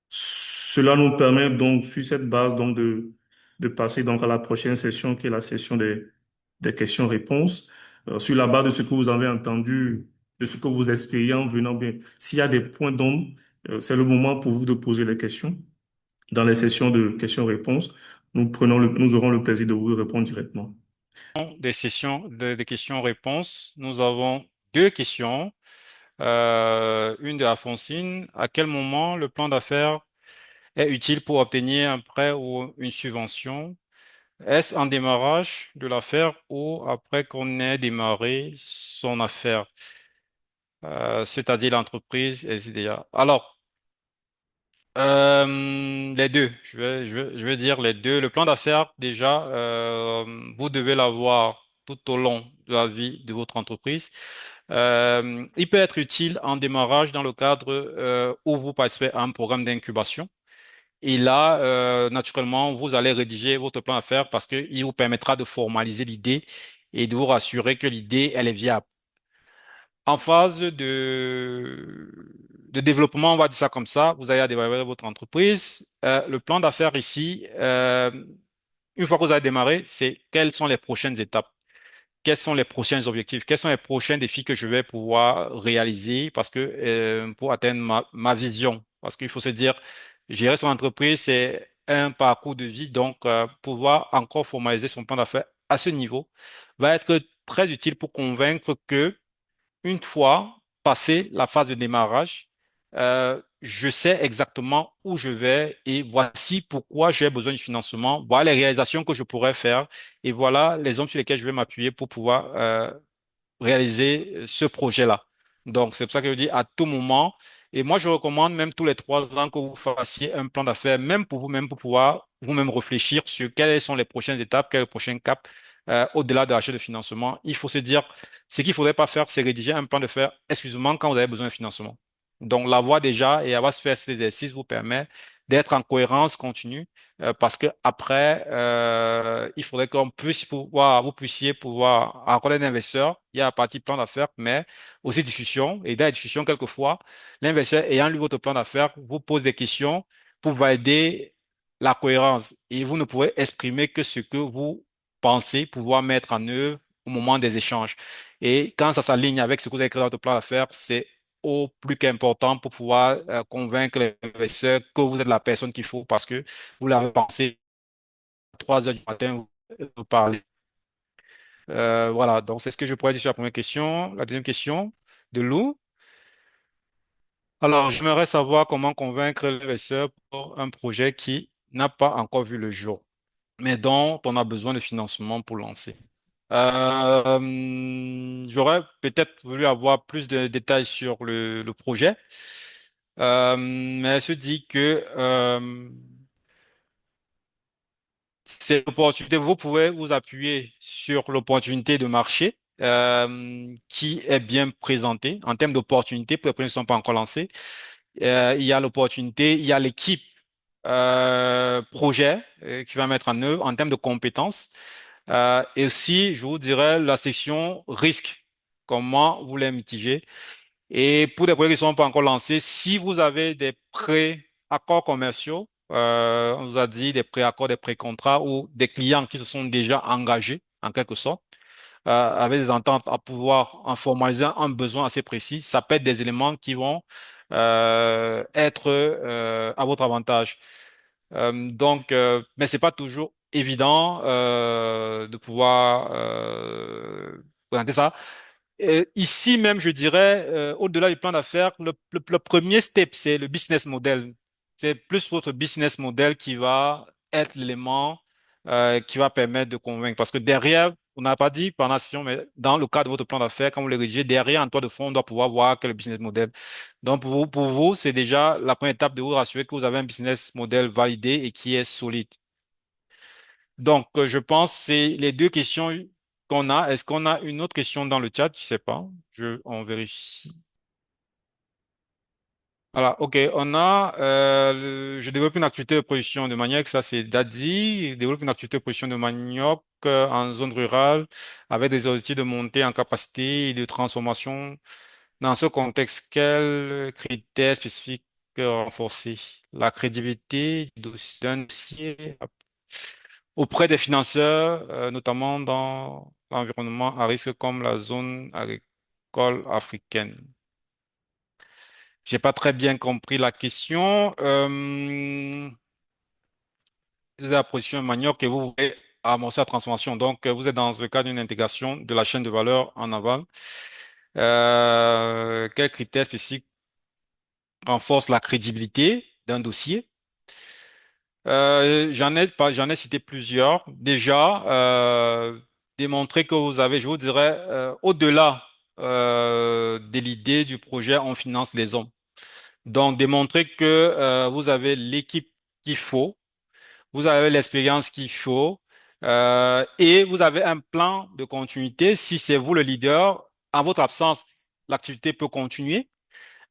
Cela nous permet donc, sur cette base, donc de passer donc à la prochaine session qui est la session des questions-réponses. Sur la base de ce que vous avez entendu, de ce que vous espériez en venant bien. S'il y a des points d'ombre, c'est le moment pour vous de poser les questions. Dans les sessions de questions-réponses, nous aurons le plaisir de vous répondre directement. Des sessions de questions-réponses. Nous avons deux questions. Une de Alphonsine. À quel moment le plan d'affaires est utile pour obtenir un prêt ou une subvention? Est-ce en démarrage de l'affaire ou après qu'on ait démarré son affaire, c'est-à-dire l'entreprise SDA? Alors, les deux, je vais dire les deux. Le plan d'affaires, déjà, vous devez l'avoir tout au long de la vie de votre entreprise. Il peut être utile en démarrage dans le cadre où vous participez à un programme d'incubation. Et là, naturellement, vous allez rédiger votre plan d'affaires parce qu'il vous permettra de formaliser l'idée et de vous rassurer que l'idée, elle est viable. En phase de développement, on va dire ça comme ça, vous allez démarrer votre entreprise. Le plan d'affaires ici, une fois que vous avez démarré, c'est quelles sont les prochaines étapes, quels sont les prochains objectifs, quels sont les prochains défis que je vais pouvoir réaliser parce que pour atteindre ma vision. Parce qu'il faut se dire, gérer son entreprise, c'est un parcours de vie. Donc, pouvoir encore formaliser son plan d'affaires à ce niveau va être très utile pour convaincre que une fois passé la phase de démarrage, je sais exactement où je vais et voici pourquoi j'ai besoin du financement. Voilà les réalisations que je pourrais faire et voilà les hommes sur lesquels je vais m'appuyer pour pouvoir réaliser ce projet-là. Donc, c'est pour ça que je dis à tout moment. Et moi, je recommande même tous les 3 ans que vous fassiez un plan d'affaires, même pour vous-même, pour pouvoir vous-même réfléchir sur quelles sont les prochaines étapes, quels sont les prochains caps au-delà de l'achat de financement. Il faut se dire, ce qu'il ne faudrait pas faire, c'est rédiger un plan d'affaires exclusivement quand vous avez besoin de financement. Donc, l'avoir déjà et avoir fait cet exercice vous permet d'être en cohérence continue parce que après, il faudrait qu'on puisse pouvoir, vous puissiez pouvoir rencontrer des investisseurs. Il y a la partie plan d'affaires, mais aussi discussion. Et dans la discussion, quelquefois, l'investisseur ayant lu votre plan d'affaires vous pose des questions pour valider la cohérence. Et vous ne pouvez exprimer que ce que vous pensez pouvoir mettre en œuvre au moment des échanges. Et quand ça s'aligne avec ce que vous avez écrit dans votre plan d'affaires, c'est au plus qu'important pour pouvoir convaincre l'investisseur que vous êtes la personne qu'il faut parce que vous l'avez pensé à 3 heures du matin, vous parlez. Voilà, donc c'est ce que je pourrais dire sur la première question. La deuxième question de Lou. Alors, j'aimerais savoir comment convaincre l'investisseur pour un projet qui n'a pas encore vu le jour, mais dont on a besoin de financement pour lancer. J'aurais peut-être voulu avoir plus de détails sur le projet, mais elle se dit que c'est l'opportunité. Vous pouvez vous appuyer sur l'opportunité de marché qui est bien présentée en termes d'opportunités pour les projets qui ne sont pas encore lancés. Il y a l'opportunité, il y a l'équipe projet qui va mettre en œuvre en termes de compétences. Et aussi, je vous dirais la section risque. Comment vous les mitiger? Et pour des projets qui ne sont pas encore lancés, si vous avez des pré-accords commerciaux, on vous a dit des pré-accords, des pré-contrats ou des clients qui se sont déjà engagés, en quelque sorte, avec des ententes à pouvoir en formaliser un besoin assez précis, ça peut être des éléments qui vont être à votre avantage. Mais c'est pas toujours évident de pouvoir présenter ça. Ici même, je dirais, au-delà du plan d'affaires, le premier step, c'est le business model. C'est plus votre business model qui va être l'élément qui va permettre de convaincre. Parce que derrière, on n'a pas dit par nation, mais dans le cadre de votre plan d'affaires, quand vous le rédigez, derrière, en toile de fond, on doit pouvoir voir quel est le business model. Donc, pour vous, c'est déjà la première étape de vous rassurer que vous avez un business model validé et qui est solide. Donc, je pense que c'est les deux questions qu'on a. Est-ce qu'on a une autre question dans le chat? Je sais pas. On vérifie. Voilà, ok. Je développe une activité de production de manioc. Ça, c'est Daddy. Il développe une activité de production de manioc en zone rurale avec des objectifs de montée en capacité et de transformation. Dans ce contexte, quels critères spécifiques renforcer? La crédibilité d'un dossier auprès des financeurs, notamment dans l'environnement à risque comme la zone agricole africaine. J'ai pas très bien compris la question. Vous avez la position manioc et vous voulez amorcer la transformation. Donc, vous êtes dans le cadre d'une intégration de la chaîne de valeur en aval. Quels critères spécifiques renforcent la crédibilité d'un dossier? J'en ai cité plusieurs. Déjà, démontrer que vous avez, je vous dirais, au-delà de l'idée du projet, on finance les hommes. Donc, démontrer que vous avez l'équipe qu'il faut, vous avez l'expérience qu'il faut, et vous avez un plan de continuité. Si c'est vous le leader, en votre absence, l'activité peut continuer.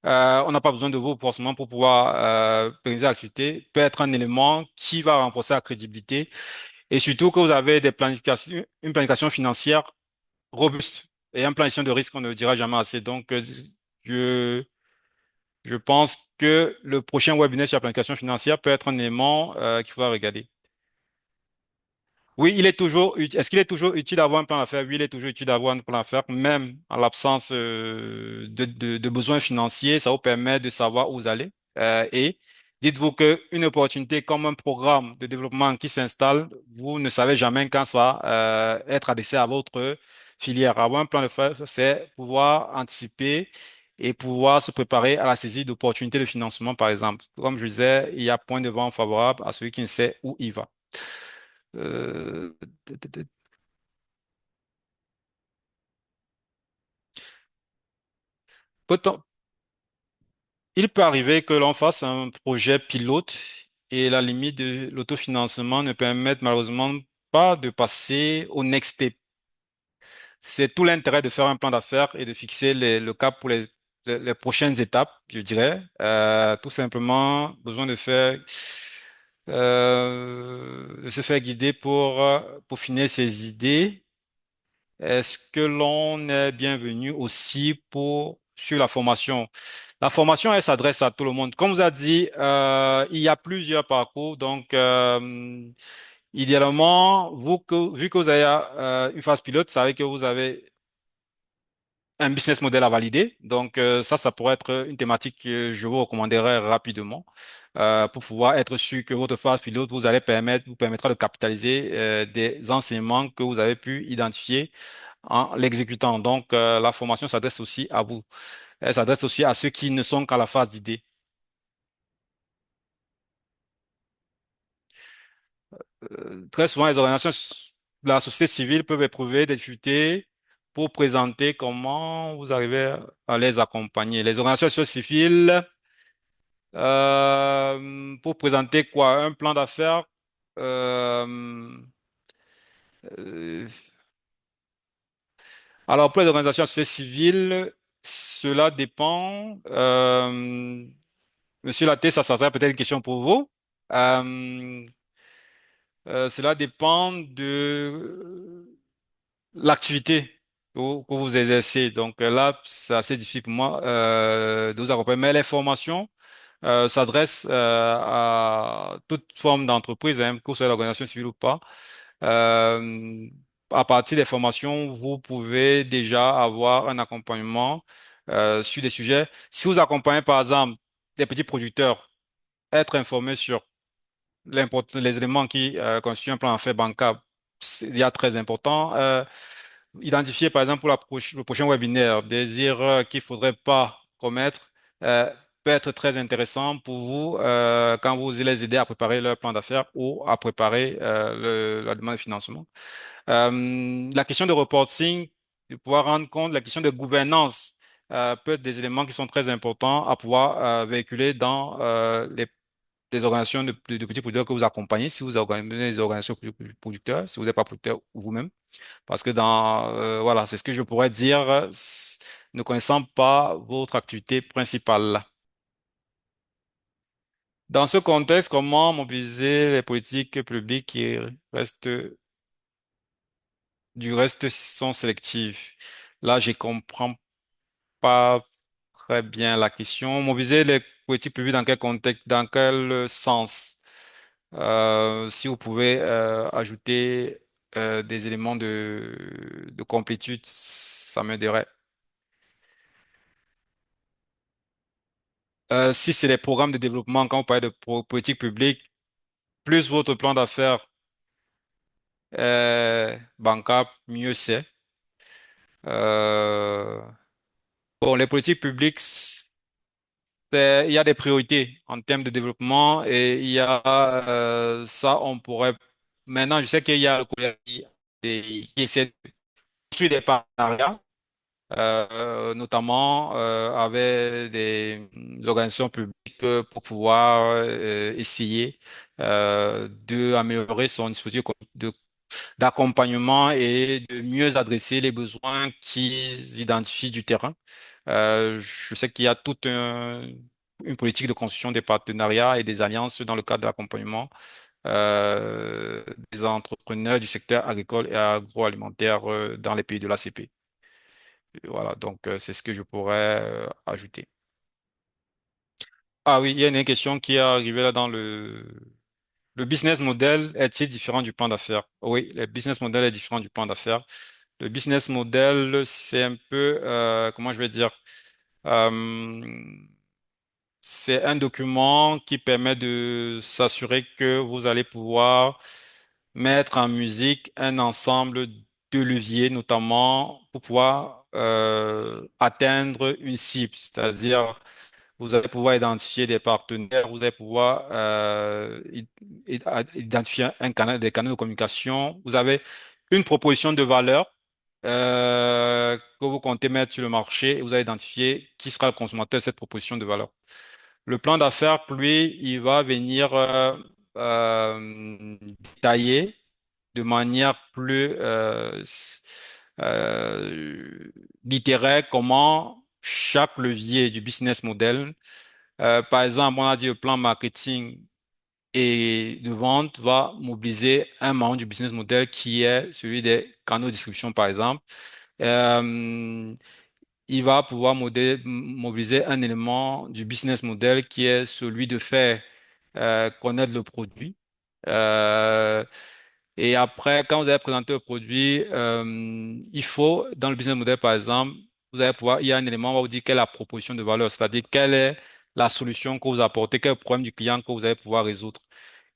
On n'a pas besoin de vous forcément pour pouvoir pérenniser l'activité. Peut être un élément qui va renforcer la crédibilité et surtout que vous avez une planification financière robuste et un plan de gestion de risque, on ne le dira jamais assez. Donc, je, je pense que le prochain webinaire sur la planification financière peut être un élément qu'il faudra regarder. Oui, est-ce qu'il est toujours utile d'avoir un plan d'affaires? Oui, il est toujours utile d'avoir un plan d'affaires, même en l'absence de besoins financiers, ça vous permet de savoir où vous allez. Et dites-vous qu'une opportunité comme un programme de développement qui s'installe, vous ne savez jamais quand ça va être adressé à votre filière. Avoir un plan d'affaires, c'est pouvoir anticiper et pouvoir se préparer à la saisie d'opportunités de financement, par exemple. Comme je disais, il y a point de vente favorable à celui qui ne sait où il va. Euh, peut-on- Il peut arriver que l'on fasse un projet pilote et la limite de l'autofinancement ne permette malheureusement pas de passer au next step. C'est tout l'intérêt de faire un plan d'affaires et de fixer le cap pour les prochaines étapes, je dirais. Tout simplement, besoin de se faire guider pour finir ses idées. Est-ce que l'on est bienvenu aussi sur la formation? La formation, elle s'adresse à tout le monde. Comme vous a dit, il y a plusieurs parcours. Donc, idéalement, vu que vous avez une phase pilote, ça veut dire que vous avez un business model à valider. Donc, ça pourrait être une thématique que je vous recommanderais rapidement pour pouvoir être sûr que votre phase pilote vous permettra de capitaliser des enseignements que vous avez pu identifier en l'exécutant. Donc, la formation s'adresse aussi à vous. Elle s'adresse aussi à ceux qui ne sont qu'à la phase d'idée. Très souvent, les organisations de la société civile peuvent éprouver des difficultés pour présenter comment vous arrivez à les accompagner. Les organisations civiles, pour présenter quoi? Un plan d'affaires. euh, euh, alors, pour les organisations de la société civile, cela dépend. Monsieur Latte, ça serait peut-être une question pour vous. Euh, Cela dépend de l'activité que vous exercez. Donc là, c'est assez difficile pour moi de vous accompagner. Mais les formations s'adressent à toute forme d'entreprise, hein, que ce soit l'organisation civile ou pas. Euh, à partir des formations, vous pouvez déjà avoir un accompagnement sur des sujets. Si vous accompagnez par exemple des petits producteurs, être informé sur les éléments qui constituent un plan d'affaires bancable, il y a très important. Identifier, par exemple, pour le prochain webinaire, des erreurs qu'il ne faudrait pas commettre euh, peut être très intéressant pour vous quand vous les aider à préparer leur plan d'affaires ou à préparer la demande de financement. La question de reporting, de pouvoir rendre compte, la question de gouvernance peut être des éléments qui sont très importants à pouvoir véhiculer dans des organisations de petits producteurs que vous accompagnez, si vous organisez des organisations de producteurs, si vous n'êtes pas producteur vous-même. Parce que voilà, c'est ce que je pourrais dire, ne connaissant pas votre activité principale. Dans ce contexte, comment mobiliser les politiques publiques qui restent, du reste sont sélectives? Là, je comprends pas très bien la question. Mobiliser les politiques publiques dans quel contexte, dans quel sens? Si vous pouvez ajouter des éléments de complétude, ça m'aiderait. Si c'est les programmes de développement, quand vous parlez de politique publique, plus votre plan d'affaires est bancable, mieux c'est. Euh, bon, les politiques publiques, il y a des priorités en termes de développement et il y a ça, on pourrait. Maintenant, je sais qu'il y a le collègue qui essaie de construire des partenariats notamment avec des organisations publiques pour pouvoir essayer d'améliorer son dispositif d'accompagnement et de mieux adresser les besoins qu'ils identifient du terrain. Je sais qu'il y a une politique de construction des partenariats et des alliances dans le cadre de l'accompagnement des entrepreneurs du secteur agricole et agroalimentaire dans les pays de l'ACP. Voilà, donc c'est ce que je pourrais ajouter. Ah oui, il y a une question qui est arrivée là dans le business model est-il différent du plan d'affaires? Oui, le business model est différent du plan d'affaires. Le business model, c'est un peu, comment je vais dire, euh, c'est un document qui permet de s'assurer que vous allez pouvoir mettre en musique un ensemble de leviers, notamment pour pouvoir atteindre une cible, c'est-à-dire vous allez pouvoir identifier des partenaires, vous allez pouvoir identifier un canal, des canaux de communication. Vous avez une proposition de valeur que vous comptez mettre sur le marché et vous allez identifier qui sera le consommateur de cette proposition de valeur. Le plan d'affaires, lui, il va venir détailler de manière plus euh, littéraire comment chaque levier du business model, par exemple, on a dit le plan marketing et de vente va mobiliser un membre du business model qui est celui des canaux de distribution, par exemple. Euh, il va pouvoir mobiliser un élément du business model qui est celui de faire connaître le produit. Euh, et après, quand vous avez présenté le produit, il faut, dans le business model, par exemple, vous allez pouvoir, il y a un élément où on va vous dire quelle est la proposition de valeur, c'est-à-dire quelle est la solution que vous apportez, quel est le problème du client que vous allez pouvoir résoudre.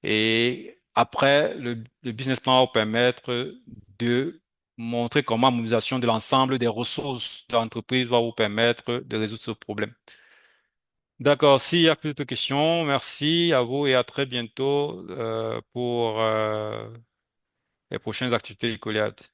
Et après, le business plan va vous permettre de montrer comment la mobilisation de l'ensemble des ressources de l'entreprise va vous permettre de résoudre ce problème. D'accord, s'il y a plus de questions, merci à vous et à très bientôt pour les prochaines activités du Goliath.